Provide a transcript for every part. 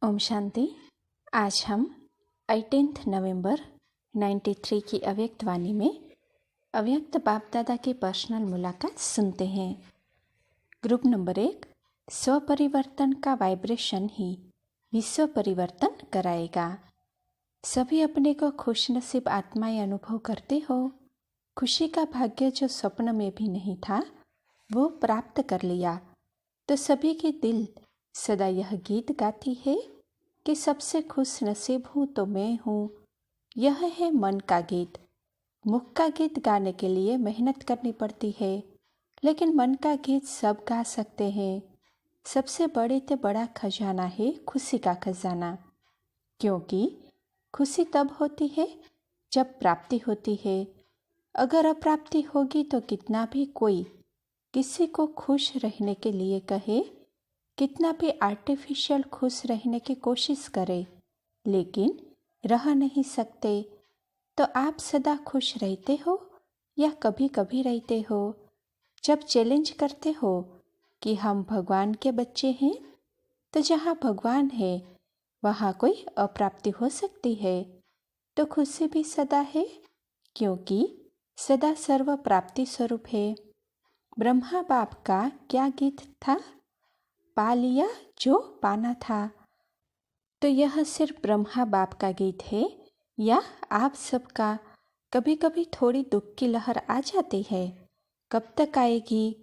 ओम शांति। आज हम 18 नवंबर 93 की अव्यक्त वाणी में अव्यक्त बाप दादा की पर्सनल मुलाकात सुनते हैं। ग्रुप नंबर 1, स्व परिवर्तन का वाइब्रेशन ही विश्व परिवर्तन कराएगा। सभी अपने को खुशनसीब आत्माएं अनुभव करते हो। खुशी का भाग्य जो स्वप्न में भी नहीं था वो प्राप्त कर लिया। तो सभी के दिल सदा यह गीत गाती है कि सबसे खुश नसीब हूँ तो मैं हूँ। यह है मन का गीत। मुख का गीत गाने के लिए मेहनत करनी पड़ती है, लेकिन मन का गीत सब गा सकते हैं। सबसे बड़े से बड़ा खजाना है खुशी का खजाना, क्योंकि खुशी तब होती है जब प्राप्ति होती है। अगर अप्राप्ति होगी तो कितना भी कोई किसी को खुश रहने के लिए कहे, कितना भी आर्टिफिशियल खुश रहने की कोशिश करे, लेकिन रह नहीं सकते। तो आप सदा खुश रहते हो या कभी कभी रहते हो? जब चैलेंज करते हो कि हम भगवान के बच्चे हैं, तो जहाँ भगवान है वहाँ कोई अप्राप्ति हो सकती है, तो खुशी भी सदा है, क्योंकि सदा सर्व प्राप्ति स्वरूप है। ब्रह्मा बाप का क्या गीत था? पा लिया जो पाना था। तो यह सिर्फ ब्रह्मा बाप का गीत है या आप सबका? कभी कभी थोड़ी दुख की लहर आ जाती है। कब तक आएगी?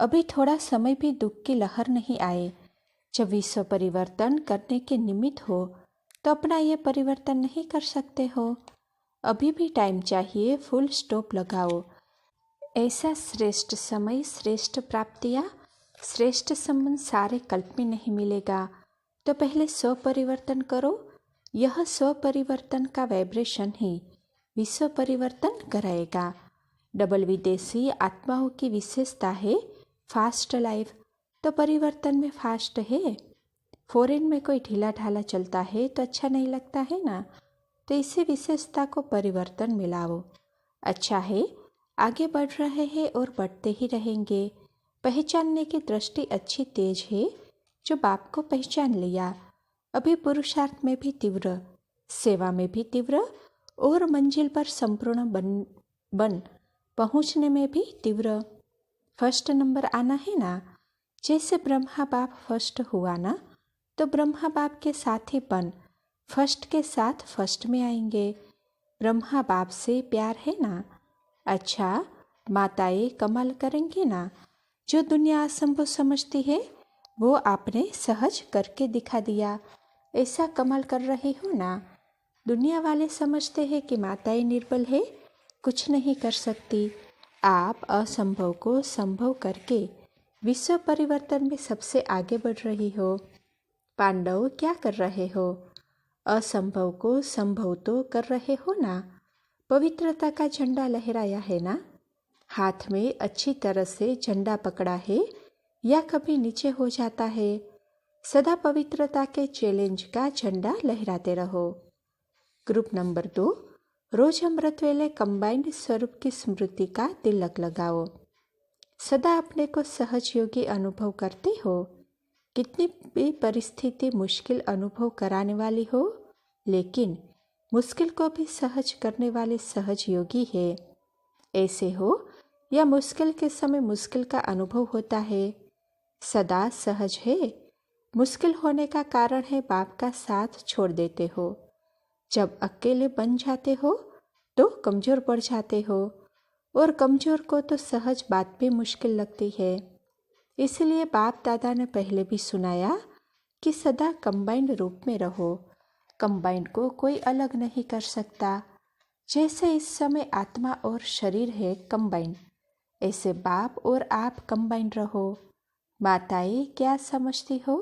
अभी थोड़ा समय भी दुख की लहर नहीं आए। जब विश्व परिवर्तन करने के निमित्त हो तो अपना ये परिवर्तन नहीं कर सकते हो। अभी भी टाइम चाहिए, फुल स्टॉप लगाओ। ऐसा श्रेष्ठ समय, श्रेष्ठ प्राप्तियाँ, श्रेष्ठ संबंध सारे कल्प में नहीं मिलेगा। तो पहले स्व परिवर्तन करो। यह स्व परिवर्तन का वाइब्रेशन ही विश्व परिवर्तन कराएगा। डबल विदेशी आत्माओं की विशेषता है फास्ट लाइफ। तो परिवर्तन में फास्ट है। फॉरेन में कोई ढीला ढाला चलता है तो अच्छा नहीं लगता है ना। तो इसी विशेषता को परिवर्तन में लाओ। अच्छा है, आगे बढ़ रहे हैं और बढ़ते ही रहेंगे। पहचानने की दृष्टि अच्छी तेज है जो बाप को पहचान लिया। अभी पुरुषार्थ में भी तीव्र, सेवा में भी तीव्र और मंजिल पर संपूर्ण बन पहुंचने में भी तीव्र। फर्स्ट नंबर आना है ना। जैसे ब्रह्मा बाप फर्स्ट हुआ ना, तो ब्रह्मा बाप के साथ ही बन फर्स्ट के साथ फर्स्ट में आएंगे। ब्रह्मा बाप से प्यार है ना। अच्छा, माताएं कमाल करेंगी ना। जो दुनिया असंभव समझती है वो आपने सहज करके दिखा दिया। ऐसा कमाल कर रही हो ना। दुनिया वाले समझते हैं कि माताएं निर्बल है, कुछ नहीं कर सकती। आप असंभव को संभव करके विश्व परिवर्तन में सबसे आगे बढ़ रही हो। पांडव क्या कर रहे हो? असंभव को संभव तो कर रहे हो ना। पवित्रता का झंडा लहराया है ना। हाथ में अच्छी तरह से झंडा पकड़ा है या कभी नीचे हो जाता है। सदा पवित्रता के चैलेंज का झंडा लहराते रहो। ग्रुप नंबर 2, रोज अमृत वेले कंबाइंड स्वरूप की स्मृति का तिलक लगाओ। सदा अपने को सहज योगी अनुभव करते हो। कितनी भी परिस्थिति मुश्किल अनुभव कराने वाली हो, लेकिन मुश्किल को भी सहज करने वाले सहज योगी है। ऐसे हो या मुश्किल के समय मुश्किल का अनुभव होता है, सदा सहज है। मुश्किल होने का कारण है बाप का साथ छोड़ देते हो। जब अकेले बन जाते हो तो कमजोर पड़ जाते हो, और कमजोर को तो सहज बात भी मुश्किल लगती है। इसलिए बाप दादा ने पहले भी सुनाया कि सदा कंबाइंड रूप में रहो। कंबाइंड को कोई अलग नहीं कर सकता। जैसे इस समय आत्मा और शरीर है कंबाइंड, ऐसे बाप और आप कंबाइंड रहो। माताएं क्या समझती हो?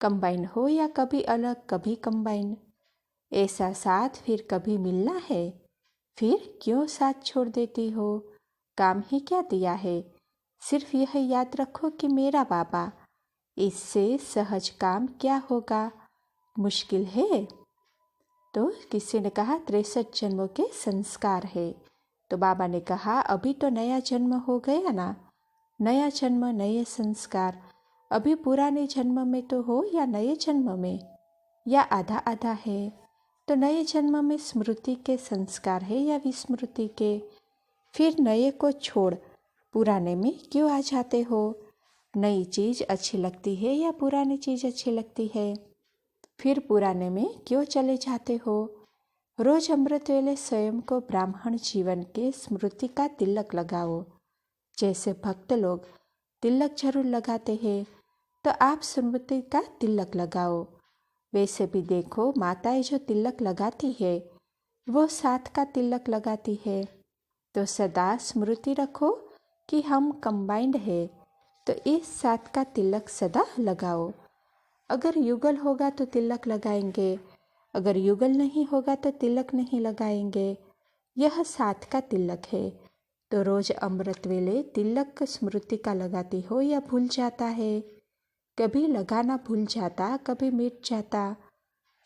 कंबाइंड हो या कभी अलग कभी कंबाइंड। ऐसा साथ फिर कभी मिलना है, फिर क्यों साथ छोड़ देती हो? काम ही क्या दिया है? सिर्फ यह याद रखो कि मेरा बाबा। इससे सहज काम क्या होगा? मुश्किल है। तो किसी ने कहा 63 जन्मों के संस्कार है। तो बाबा ने कहा अभी तो नया जन्म हो गया ना। नया जन्म, नए संस्कार। अभी पुराने जन्म में तो हो या नए जन्म में? या आधा आधा है? तो नए जन्म में स्मृति के संस्कार है या विस्मृति के? फिर नए को छोड़ पुराने में क्यों आ जाते हो? नई चीज़ अच्छी लगती है या पुरानी चीज़ अच्छी लगती है? फिर पुराने में क्यों चले जाते हो? रोज अमृत वेले स्वयं को ब्राह्मण जीवन के स्मृति का तिलक लगाओ। जैसे भक्त लोग तिलक जरूर लगाते हैं, तो आप स्मृति का तिलक लगाओ। वैसे भी देखो, माताएं जो तिलक लगाती है वो साथ का तिलक लगाती है। तो सदा स्मृति रखो कि हम कंबाइंड है, तो इस साथ का तिलक सदा लगाओ। अगर युगल होगा तो तिलक लगाएंगे, अगर युगल नहीं होगा तो तिलक नहीं लगाएंगे। यह साथ का तिलक है। तो रोज अमृत वेले तिलक स्मृति का लगाती हो या भूल जाता है? कभी लगाना भूल जाता, कभी मिट जाता।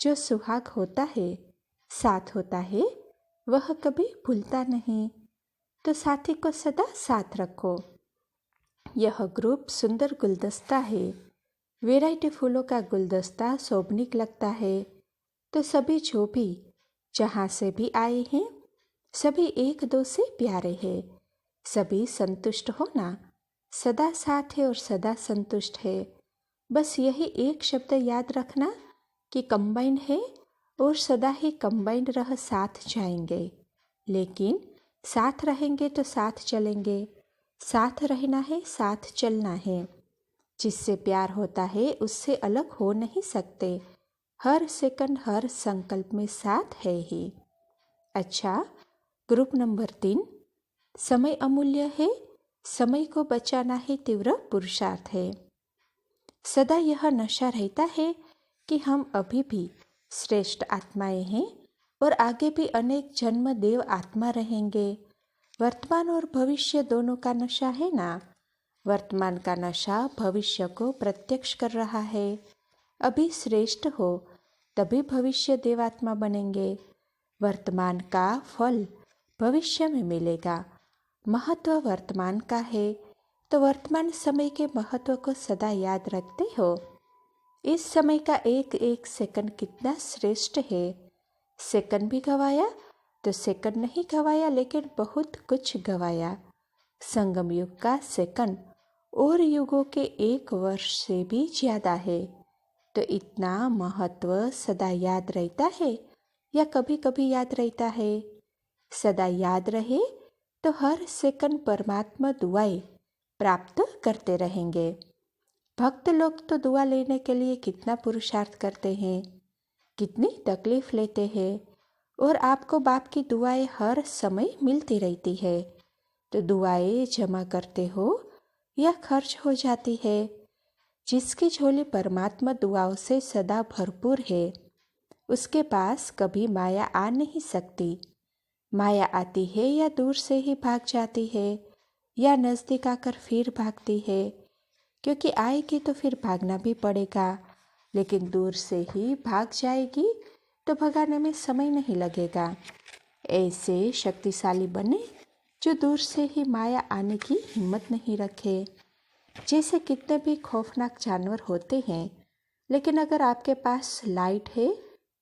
जो सुहाग होता है, साथ होता है, वह कभी भूलता नहीं। तो साथी को सदा साथ रखो। यह ग्रुप सुंदर गुलदस्ता है। वैरायटी फूलों का गुलदस्ता शोभनीक लगता है। तो सभी जो भी जहाँ से भी आए हैं, सभी एक दो से प्यारे हैं। सभी संतुष्ट हो ना, सदा साथ है और सदा संतुष्ट है। बस यही एक शब्द याद रखना कि कंबाइंड है और सदा ही कंबाइंड रह साथ जाएंगे। लेकिन साथ रहेंगे तो साथ चलेंगे। साथ रहना है, साथ चलना है। जिससे प्यार होता है उससे अलग हो नहीं सकते। हर सेकंड, हर संकल्प में साथ है ही। अच्छा, ग्रुप नंबर 3, समय अमूल्य है, समय को बचाना ही तीव्र पुरुषार्थ है। सदा यह नशा रहता है कि हम अभी भी श्रेष्ठ आत्माएं हैं और आगे भी अनेक जन्म देव आत्मा रहेंगे। वर्तमान और भविष्य दोनों का नशा है ना। वर्तमान का नशा भविष्य को प्रत्यक्ष कर रहा है। अभी श्रेष्ठ हो तभी भविष्य देवात्मा बनेंगे। वर्तमान का फल भविष्य में मिलेगा। महत्व वर्तमान का है, तो वर्तमान समय के महत्व को सदा याद रखते हो। इस समय का एक एक सेकंड कितना श्रेष्ठ है। सेकंड भी गवाया तो सेकंड नहीं गवाया, लेकिन बहुत कुछ गवाया। संगम युग का सेकंड और युगों के 1 वर्ष से भी ज्यादा है। तो इतना महत्व सदा याद रहता है या कभी कभी याद रहता है? सदा याद रहे तो हर सेकंड परमात्मा दुआएं प्राप्त करते रहेंगे। भक्त लोग तो दुआ लेने के लिए कितना पुरुषार्थ करते हैं, कितनी तकलीफ लेते हैं, और आपको बाप की दुआएं हर समय मिलती रहती है। तो दुआएं जमा करते हो या खर्च हो जाती है। जिसकी झोली परमात्मा दुआओं से सदा भरपूर है, उसके पास कभी माया आ नहीं सकती। माया आती है या दूर से ही भाग जाती है या नजदीक आकर फिर भागती है। क्योंकि आएगी तो फिर भागना भी पड़ेगा, लेकिन दूर से ही भाग जाएगी तो भगाने में समय नहीं लगेगा। ऐसे शक्तिशाली बने जो दूर से ही माया आने की हिम्मत नहीं रखे। जैसे कितने भी खौफनाक जानवर होते हैं, लेकिन अगर आपके पास लाइट है,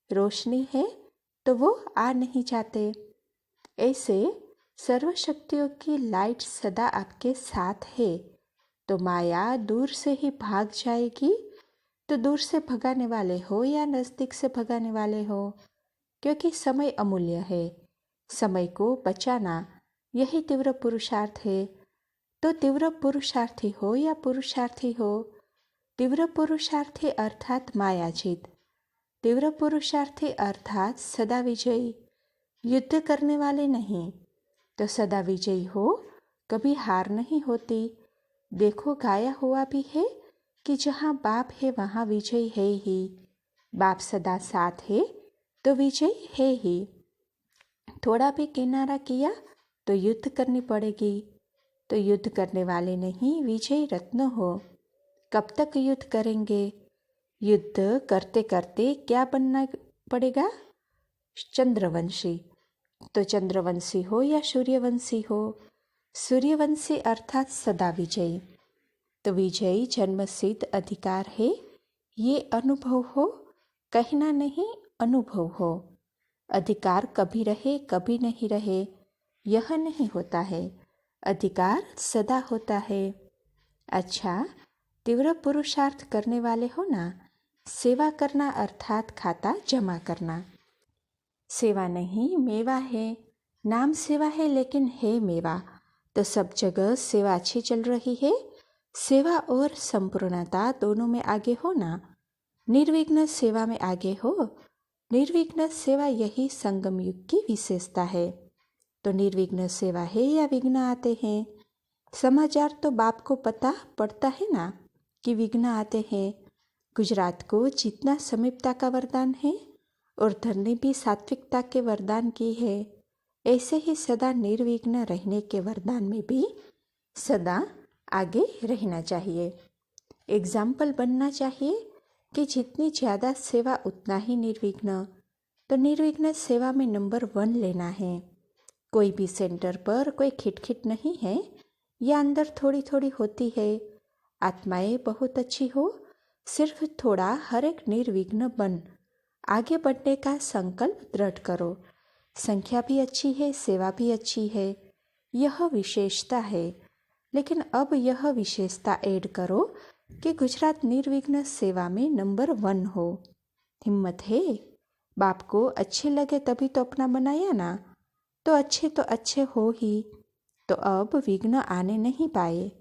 रोशनी है, तो वो आ नहीं जाते। ऐसे सर्वशक्तियों की लाइट सदा आपके साथ है, तो माया दूर से ही भाग जाएगी। तो दूर से भगाने वाले हो या नजदीक से भगाने वाले हो, क्योंकि समय अमूल्य है। समय को बचाना यही तीव्र पुरुषार्थ है। तो तीव्र पुरुषार्थी हो या पुरुषार्थी हो, तीव्र पुरुषार्थी अर्थात मायाजीत, तीव्र पुरुषार्थी अर्थात सदा विजयी, युद्ध करने वाले नहीं। तो सदा विजयी हो, कभी हार नहीं होती। देखो, गाया हुआ भी है कि जहाँ बाप है वहाँ विजय है ही। बाप सदा साथ है तो विजय है ही। थोड़ा भी किनारा किया तो युद्ध करनी पड़ेगी। तो युद्ध करने वाले नहीं, विजय रत्न हो। कब तक युद्ध करेंगे? युद्ध करते करते क्या बनना पड़ेगा? चंद्रवंशी। तो चंद्रवंशी हो या सूर्यवंशी हो, सूर्यवंशी अर्थात सदा विजयी। तो विजयी जन्मसिद्ध अधिकार है, ये अनुभव हो कहना नहीं, अनुभव हो। अधिकार कभी रहे कभी नहीं रहे, यह नहीं होता है। अधिकार सदा होता है। अच्छा, तीव्र पुरुषार्थ करने वाले हो ना। सेवा करना अर्थात खाता जमा करना। सेवा नहीं, मेवा है। नाम सेवा है लेकिन है मेवा। तो सब जगह सेवा अच्छी चल रही है। सेवा और संपूर्णता दोनों में आगे हो ना। निर्विघ्न सेवा में आगे हो। निर्विघ्न सेवा यही संगम युग की विशेषता है। तो निर्विघ्न सेवा है या विघ्न आते हैं? समाचार तो बाप को पता पड़ता है ना कि विघ्न आते हैं। गुजरात को जितना समीपता का वरदान है और धरनी भी सात्विकता के वरदान की है, ऐसे ही सदा निर्विघ्न रहने के वरदान में भी सदा आगे रहना चाहिए। एग्जाम्पल बनना चाहिए कि जितनी ज़्यादा सेवा उतना ही निर्विघ्न। तो निर्विघ्न सेवा में नंबर 1 लेना है। कोई भी सेंटर पर कोई खिटखिट नहीं है, या अंदर थोड़ी थोड़ी होती है। आत्माएं बहुत अच्छी हो, सिर्फ थोड़ा हर एक निर्विघ्न बन आगे बढ़ने का संकल्प दृढ़ करो। संख्या भी अच्छी है, सेवा भी अच्छी है, यह विशेषता है। लेकिन अब यह विशेषता ऐड करो कि गुजरात निर्विघ्न सेवा में नंबर 1 हो। हिम्मत है? बाप को अच्छे लगे तभी तो अपना बनाया ना। तो अच्छे हो ही। तो अब विघ्न आने नहीं पाए।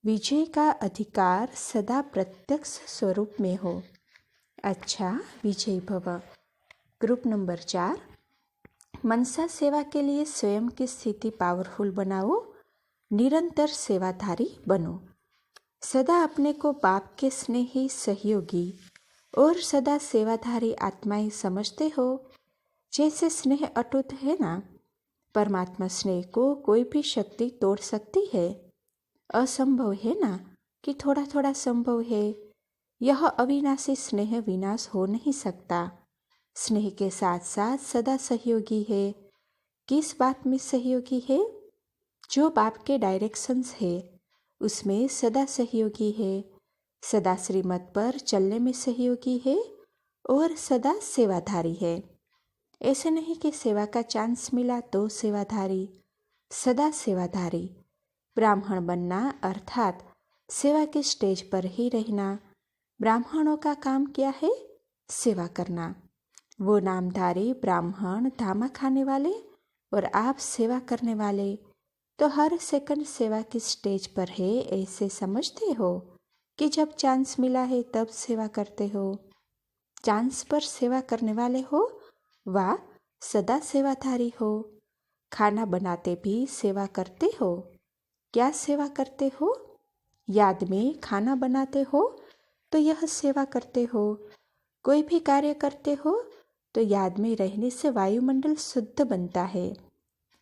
विजय का अधिकार सदा प्रत्यक्ष स्वरूप में हो। अच्छा, विजय भव। ग्रुप नंबर 4, मनसा सेवा के लिए स्वयं की स्थिति पावरफुल बनाओ। निरंतर सेवाधारी बनो। सदा अपने को बाप के स्नेही सहयोगी और सदा सेवाधारी आत्माएं समझते हो। जैसे स्नेह अटूट है ना, परमात्मा स्नेह को कोई भी शक्ति तोड़ सकती है। असंभव है ना कि थोड़ा थोड़ा संभव है। यह अविनाशी स्नेह विनाश हो नहीं सकता। स्नेह के साथ साथ सदा सहयोगी है। किस बात में सहयोगी है? जो बाप के डायरेक्शंस है उसमें सदा सहयोगी है। सदा श्रीमत पर चलने में सहयोगी है और सदा सेवाधारी है। ऐसे नहीं कि सेवा का चांस मिला तो सेवाधारी, सदा सेवाधारी। ब्राह्मण बनना अर्थात सेवा के स्टेज पर ही रहना। ब्राह्मणों का काम क्या है? सेवा करना। वो नामधारी ब्राह्मण धामा खाने वाले और आप सेवा करने वाले, तो हर सेकंड सेवा की स्टेज पर है ऐसे समझते हो कि जब चांस मिला है तब सेवा करते हो। चांस पर सेवा करने वाले हो, वाह, सदा सेवाधारी हो। खाना बनाते भी सेवा करते हो। क्या सेवा करते हो? याद में खाना बनाते हो तो यह सेवा करते हो। कोई भी कार्य करते हो तो याद में रहने से वायुमंडल शुद्ध बनता है,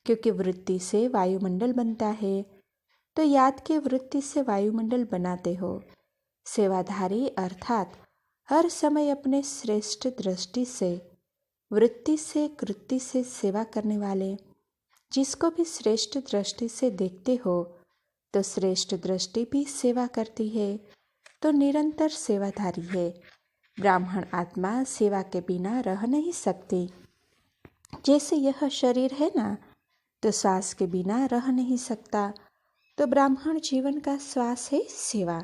क्योंकि वृत्ति से वायुमंडल बनता है। तो याद के वृत्ति से वायुमंडल बनाते हो। सेवाधारी अर्थात हर समय अपने श्रेष्ठ दृष्टि से, वृत्ति से, कृति से सेवा करने वाले। जिसको भी श्रेष्ठ दृष्टि से देखते हो तो श्रेष्ठ दृष्टि भी सेवा करती है, तो निरंतर सेवाधारी है। ब्राह्मण आत्मा सेवा के बिना रह नहीं सकती। जैसे यह शरीर है ना, तो श्वास के बिना रह नहीं सकता। तो ब्राह्मण जीवन का श्वास है सेवा।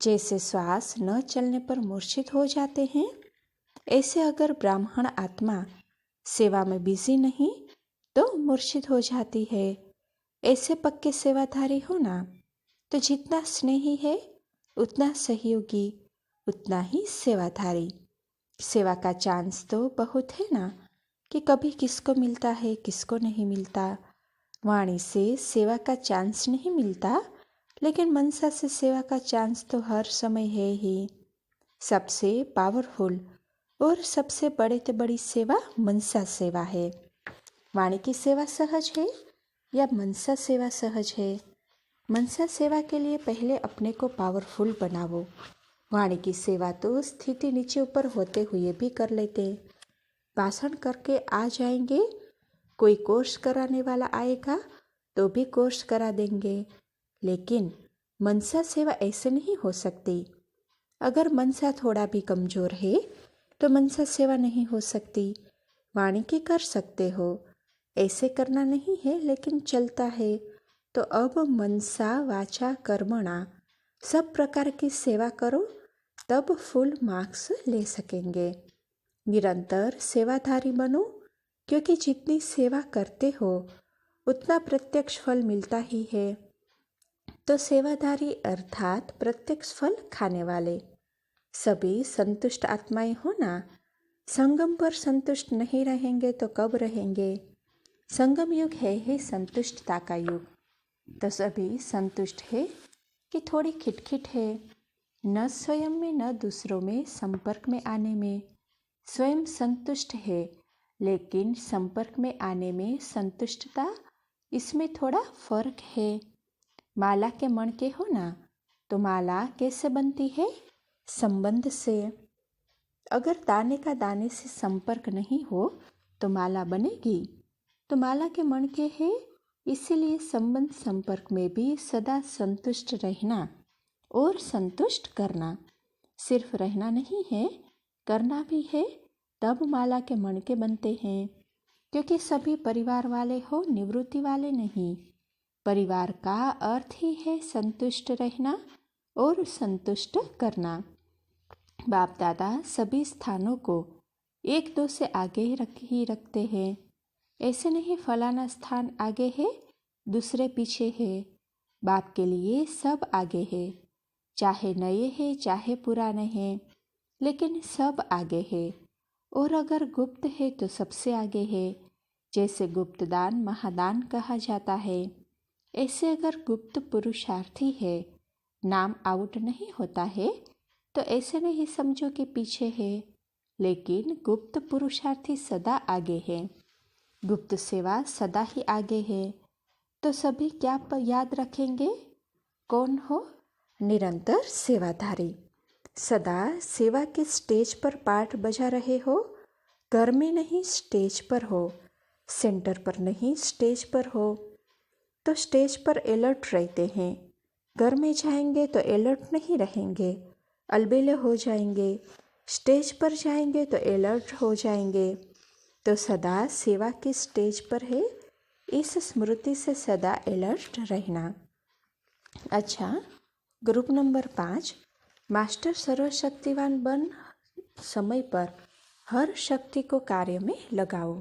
जैसे श्वास न चलने पर मूर्छित हो जाते हैं, ऐसे अगर ब्राह्मण आत्मा सेवा में बिजी नहीं तो मूर्छित हो जाती है। ऐसे पक्के सेवाधारी हो ना, तो जितना स्नेही है उतना सहयोगी, उतना ही सेवाधारी। सेवा का चांस तो बहुत है ना कि कभी किसको मिलता है किसको नहीं मिलता। वाणी से सेवा का चांस नहीं मिलता, लेकिन मनसा से सेवा का चांस तो हर समय है ही। सबसे पावरफुल और सबसे बड़े से बड़ी सेवा मनसा सेवा है। वाणी की सेवा सहज है या मनसा सेवा सहज है? मनसा सेवा के लिए पहले अपने को पावरफुल बनाओ। वाणी की सेवा तो स्थिति नीचे ऊपर होते हुए भी कर लेते। भाषण करके आ जाएंगे, कोई कोर्स कराने वाला आएगा तो भी कोर्स करा देंगे। लेकिन मनसा सेवा ऐसे नहीं हो सकती। अगर मनसा थोड़ा भी कमजोर है तो मनसा सेवा नहीं हो सकती। वाणी की कर सकते हो, ऐसे करना नहीं है लेकिन चलता है। तो अब मनसा वाचा कर्मणा सब प्रकार की सेवा करो, तब फुल मार्क्स ले सकेंगे। निरंतर सेवाधारी बनो, क्योंकि जितनी सेवा करते हो उतना प्रत्यक्ष फल मिलता ही है। तो सेवाधारी अर्थात प्रत्यक्ष फल खाने वाले सभी संतुष्ट आत्माएं हो ना। संगम पर संतुष्ट नहीं रहेंगे तो कब रहेंगे? संगम युग है संतुष्टता का युग। तो सभी संतुष्ट है कि थोड़ी खिटखिट है, न स्वयं में न दूसरों में संपर्क में आने में। स्वयं संतुष्ट है लेकिन संपर्क में आने में संतुष्टता, इसमें थोड़ा फर्क है। माला के मणके हो ना, तो माला कैसे बनती है? संबंध से। अगर दाने का दाने से संपर्क नहीं हो तो माला बनेगी? तो माला के मणके है, इसीलिए संबंध संपर्क में भी सदा संतुष्ट रहना और संतुष्ट करना। सिर्फ रहना नहीं है, करना भी है, तब माला के मणके बनते हैं। क्योंकि सभी परिवार वाले हो, निवृत्ति वाले नहीं। परिवार का अर्थ ही है संतुष्ट रहना और संतुष्ट करना। बाप दादा सभी स्थानों को एक दो से आगे ही रखते हैं। ऐसे नहीं फलाना स्थान आगे है, दूसरे पीछे है। बाप के लिए सब आगे है, चाहे नए है चाहे पुराने हैं, लेकिन सब आगे है। और अगर गुप्त है तो सबसे आगे है। जैसे गुप्त दान महादान कहा जाता है, ऐसे अगर गुप्त पुरुषार्थी है, नाम आउट नहीं होता है, तो ऐसे नहीं समझो कि पीछे है, लेकिन गुप्त पुरुषार्थी सदा आगे है। गुप्त सेवा सदा ही आगे है। तो सभी क्या याद रखेंगे? कौन हो? निरंतर सेवाधारी। सदा सेवा के स्टेज पर पाठ बजा रहे हो। घर में नहीं स्टेज पर हो, सेंटर पर नहीं स्टेज पर हो। तो स्टेज पर अलर्ट रहते हैं। घर में जाएंगे तो अलर्ट नहीं रहेंगे, अलबेले हो जाएंगे। स्टेज पर जाएंगे तो अलर्ट हो जाएंगे। तो सदा सेवा की स्टेज पर है, इस स्मृति से सदा अलर्ट रहना। अच्छा, ग्रुप नंबर 5, मास्टर सर्वशक्तिवान बन समय पर हर शक्ति को कार्य में लगाओ।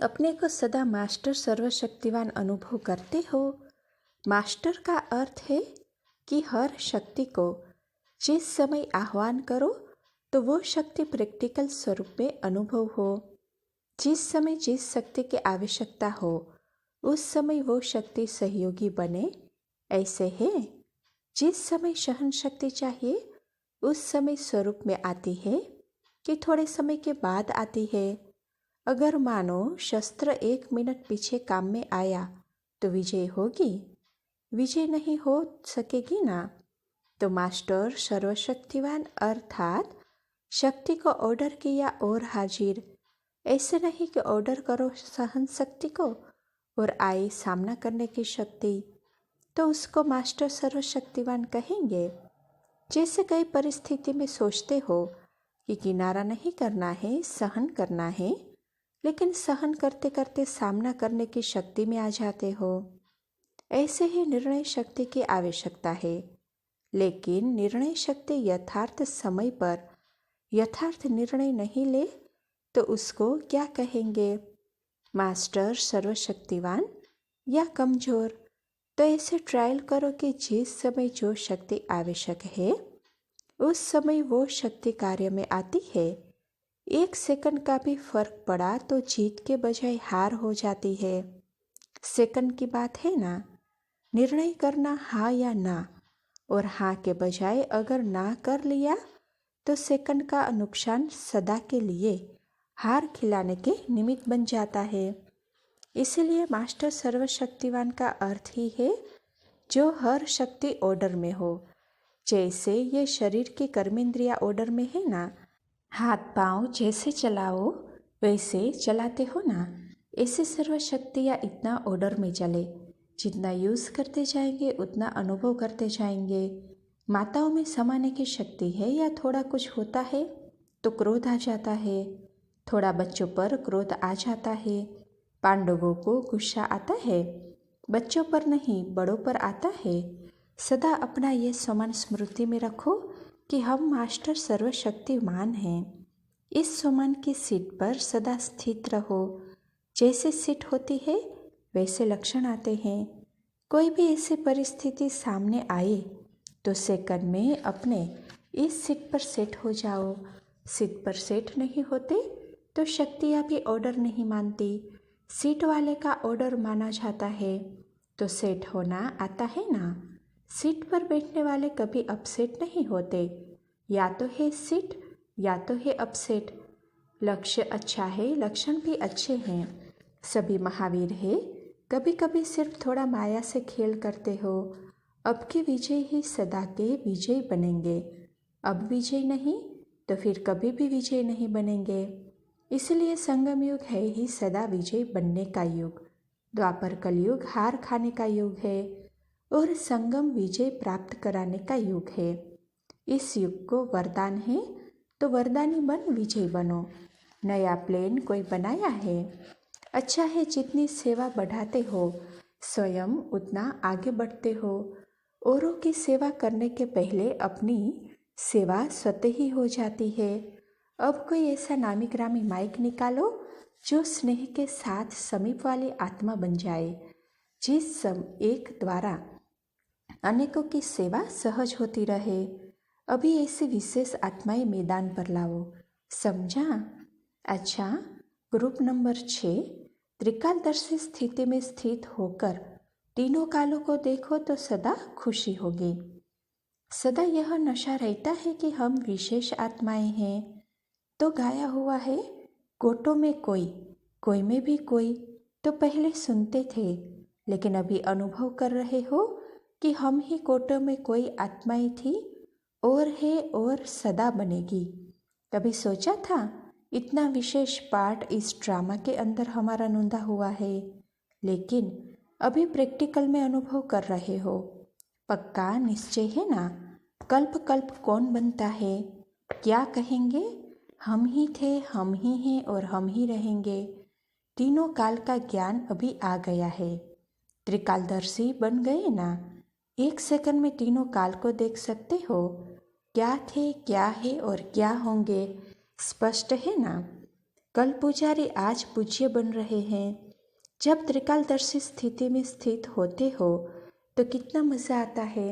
अपने को सदा मास्टर सर्वशक्तिवान अनुभव करते हो। मास्टर का अर्थ है कि हर शक्ति को जिस समय आह्वान करो तो वो शक्ति प्रैक्टिकल स्वरूप में अनुभव हो। जिस समय जिस शक्ति की आवश्यकता हो उस समय वो शक्ति सहयोगी बने, ऐसे है। जिस समय सहन शक्ति चाहिए उस समय स्वरूप में आती है कि थोड़े समय के बाद आती है। अगर मानो शस्त्र 1 मिनट पीछे काम में आया तो विजय होगी? विजय नहीं हो सकेगी ना। तो मास्टर सर्वशक्तिवान अर्थात शक्ति को ऑर्डर किया और हाजिर। ऐसे नहीं कि ऑर्डर करो सहन शक्ति को और आए सामना करने की शक्ति, तो उसको मास्टर सर्वशक्तिवान कहेंगे। जैसे कई परिस्थिति में सोचते हो कि किनारा नहीं करना है, सहन करना है, लेकिन सहन करते करते सामना करने की शक्ति में आ जाते हो। ऐसे ही निर्णय शक्ति की आवश्यकता है, लेकिन निर्णय शक्ति यथार्थ समय पर यथार्थ निर्णय नहीं ले तो उसको क्या कहेंगे? मास्टर सर्वशक्तिवान या कमजोर? तो ऐसे ट्रायल करो कि जिस समय जो शक्ति आवश्यक है उस समय वो शक्ति कार्य में आती है। 1 सेकंड का भी फर्क पड़ा तो जीत के बजाय हार हो जाती है। सेकंड की बात है ना। निर्णय करना हाँ या ना, और हाँ के बजाय अगर ना कर लिया तो सेकंड का नुकसान सदा के लिए हार खिलाने के निमित्त बन जाता है। इसीलिए मास्टर सर्वशक्तिवान का अर्थ ही है जो हर शक्ति ऑर्डर में हो। जैसे ये शरीर की कर्मेंद्रिया ऑर्डर में है ना, हाथ पांव जैसे चलाओ वैसे चलाते हो ना, ऐसे सर्वशक्तियाँ इतना ऑर्डर में चले। जितना यूज़ करते जाएंगे उतना अनुभव करते जाएंगे। माताओं में समाने की शक्ति है या थोड़ा कुछ होता है तो क्रोध आ जाता है, थोड़ा बच्चों पर क्रोध आ जाता है। पांडवों को गुस्सा आता है, बच्चों पर नहीं बड़ों पर आता है। सदा अपना ये समान स्मृति में रखो कि हम मास्टर सर्वशक्तिमान हैं। इस समान की सीट पर सदा स्थित रहो। जैसे सीट होती है वैसे लक्षण आते हैं। कोई भी ऐसी परिस्थिति सामने आए तो सेकंड में अपने इस सीट पर सेट हो जाओ। सीट पर सेट नहीं होते तो शक्तियाँ भी ऑर्डर नहीं मानती। सीट वाले का ऑर्डर माना जाता है तो सेट होना आता है ना। सीट पर बैठने वाले कभी अपसेट नहीं होते। या तो है सीट या तो है अपसेट। लक्ष्य अच्छा है, लक्षण भी अच्छे हैं। सभी महावीर है। कभी कभी सिर्फ थोड़ा माया से खेल करते हो। अब के विजय ही सदा के विजय बनेंगे। अब विजय नहीं तो फिर कभी भी विजय नहीं बनेंगे। इसलिए संगम युग है ही सदा विजय बनने का युग। द्वापर कलयुग हार खाने का युग है और संगम विजय प्राप्त कराने का युग है। इस युग को वरदान है तो वरदानी बन विजय बनो। नया प्लेन कोई बनाया है, अच्छा है जितनी सेवा बढ़ाते हो स्वयं उतना आगे बढ़ते हो। औरों की सेवा करने के पहले अपनी सेवा स्वतः ही हो जाती है। अब कोई ऐसा नामी ग्रामी माइक निकालो जो स्नेह के साथ समीप वाली आत्मा बन जाए, जिस एक द्वारा अनेकों की सेवा सहज होती रहे। अभी ऐसी विशेष आत्माएं मैदान पर लाओ, समझा? अच्छा, ग्रुप नंबर 6, त्रिकालदर्शी स्थिति में स्थित होकर तीनों कालों को देखो तो सदा खुशी होगी। सदा यह नशा रहता है कि हम विशेष आत्माएं हैं। तो गाया हुआ है, कोटों में कोई, कोई में भी कोई। तो पहले सुनते थे, लेकिन अभी अनुभव कर रहे हो कि हम ही कोटों में कोई आत्माएं थी और है और सदा बनेगी। कभी सोचा था इतना विशेष पार्ट इस ड्रामा के अंदर हमारा नूंदा हुआ है, लेकिन अभी प्रैक्टिकल में अनुभव कर रहे हो। पक्का निश्चय है ना? कल्प कल्प कौन बनता है? क्या कहेंगे? हम ही थे, हम ही हैं और हम ही रहेंगे। तीनों काल का ज्ञान अभी आ गया है। त्रिकालदर्शी बन गए ना। 1 सेकंड में तीनों काल को देख सकते हो। क्या थे, क्या है और क्या होंगे, स्पष्ट है ना। कल पुजारी आज पूज्य बन रहे हैं। जब त्रिकालदर्शी स्थिति में स्थित होते हो तो कितना मज़ा आता है।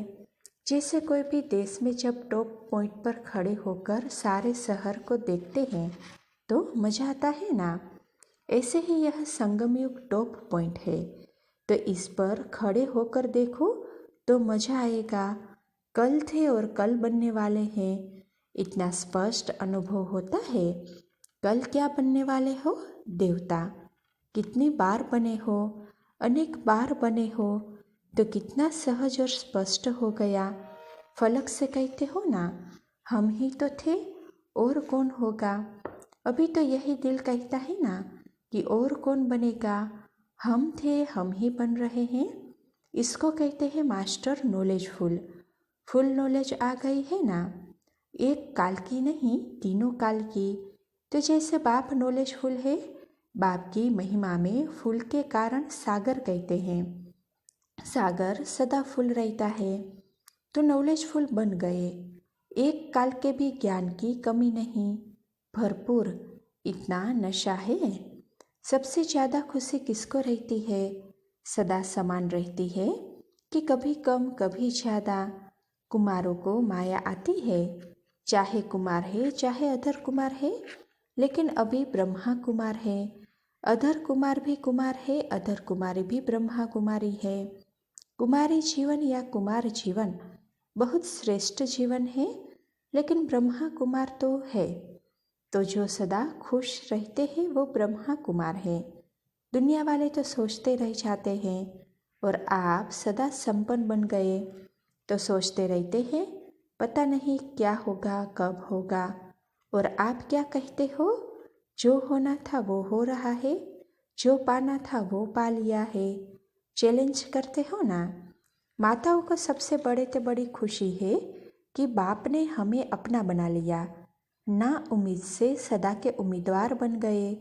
जैसे कोई भी देश में जब टॉप पॉइंट पर खड़े होकर सारे शहर को देखते हैं तो मज़ा आता है ना। ऐसे ही यह संगम युग टॉप पॉइंट है, तो इस पर खड़े होकर देखो तो मज़ा आएगा। कल थे और कल बनने वाले हैं, इतना स्पष्ट अनुभव होता है। कल क्या बनने वाले हो? देवता। कितनी बार बने हो? अनेक बार बने हो, तो कितना सहज और स्पष्ट हो गया। फलक से कहते हो ना, हम ही तो थे और कौन होगा। अभी तो यही दिल कहता है ना कि और कौन बनेगा। हम थे, हम ही बन रहे हैं। इसको कहते हैं मास्टर नॉलेजफुल। फुल नॉलेज आ गई है ना। एक काल की नहीं, तीनों काल की। तो जैसे बाप नॉलेजफुल है, बाप की महिमा में फूल के कारण सागर कहते हैं। सागर सदा फुल रहता है, तो नॉलेजफुल बन गए। एक काल के भी ज्ञान की कमी नहीं, भरपूर। इतना नशा है। सबसे ज़्यादा खुशी किसको रहती है? सदा समान रहती है कि कभी कम कभी ज़्यादा। कुमारों को माया आती है, चाहे कुमार है चाहे अधर कुमार है, लेकिन अभी ब्रह्मा कुमार है। अधर कुमार भी कुमार है, अधर कुमारी भी ब्रह्मा कुमारी है। कुमारी जीवन या कुमार जीवन बहुत श्रेष्ठ जीवन है, लेकिन ब्रह्मा कुमार तो है। तो जो सदा खुश रहते हैं वो ब्रह्मा कुमार है। दुनिया वाले तो सोचते रह जाते हैं, और आप सदा संपन्न बन गए तो सोचते रहते हैं पता नहीं क्या होगा, कब होगा। और आप क्या कहते हो? जो होना था वो हो रहा है, जो पाना था वो पा लिया है। चैलेंज करते हो ना। माताओं को सबसे बड़े से बड़ी खुशी है कि बाप ने हमें अपना बना लिया। ना उम्मीद से सदा के उम्मीदवार बन गए।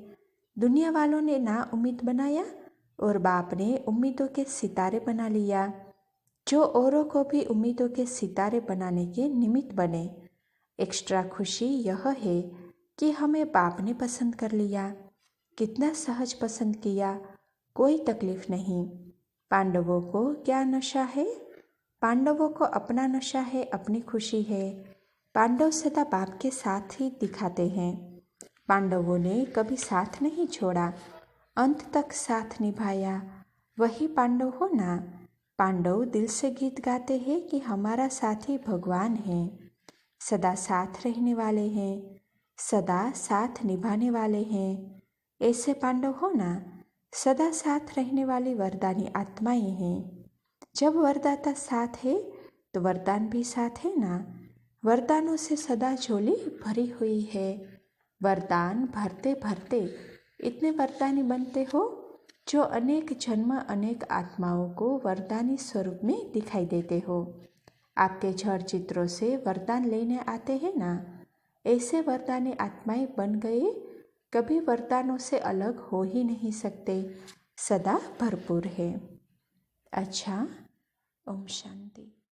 दुनिया वालों ने ना उम्मीद बनाया और बाप ने उम्मीदों के सितारे बना लिया, जो औरों को भी उम्मीदों के सितारे बनाने के निमित्त बने। एक्स्ट्रा खुशी यह है कि हमें बाप ने पसंद कर लिया। कितना सहज पसंद किया, कोई तकलीफ नहीं। पांडवों को क्या नशा है? पांडवों को अपना नशा है, अपनी खुशी है। पांडव सदा बाप के साथ ही दिखाते हैं। पांडवों ने कभी साथ नहीं छोड़ा, अंत तक साथ निभाया। वही पांडव हो ना। पांडव दिल से गीत गाते हैं कि हमारा साथी भगवान है, सदा साथ रहने वाले हैं, सदा साथ निभाने वाले हैं। ऐसे पांडव हो ना। सदा साथ रहने वाली वरदानी आत्माएं हैं। जब वरदाता साथ है तो वरदान भी साथ है ना। वरदानों से सदा झोली भरी हुई है। वरदान भरते भरते इतने वरदानी बनते हो जो अनेक जन्म अनेक आत्माओं को वरदानी स्वरूप में दिखाई देते हो। आपके जड़ चित्रों से वरदान लेने आते हैं ना। ऐसे वरदानी आत्माएं बन गए, कभी वरदानों से अलग हो ही नहीं सकते, सदा भरपूर है। अच्छा, ओम शांति।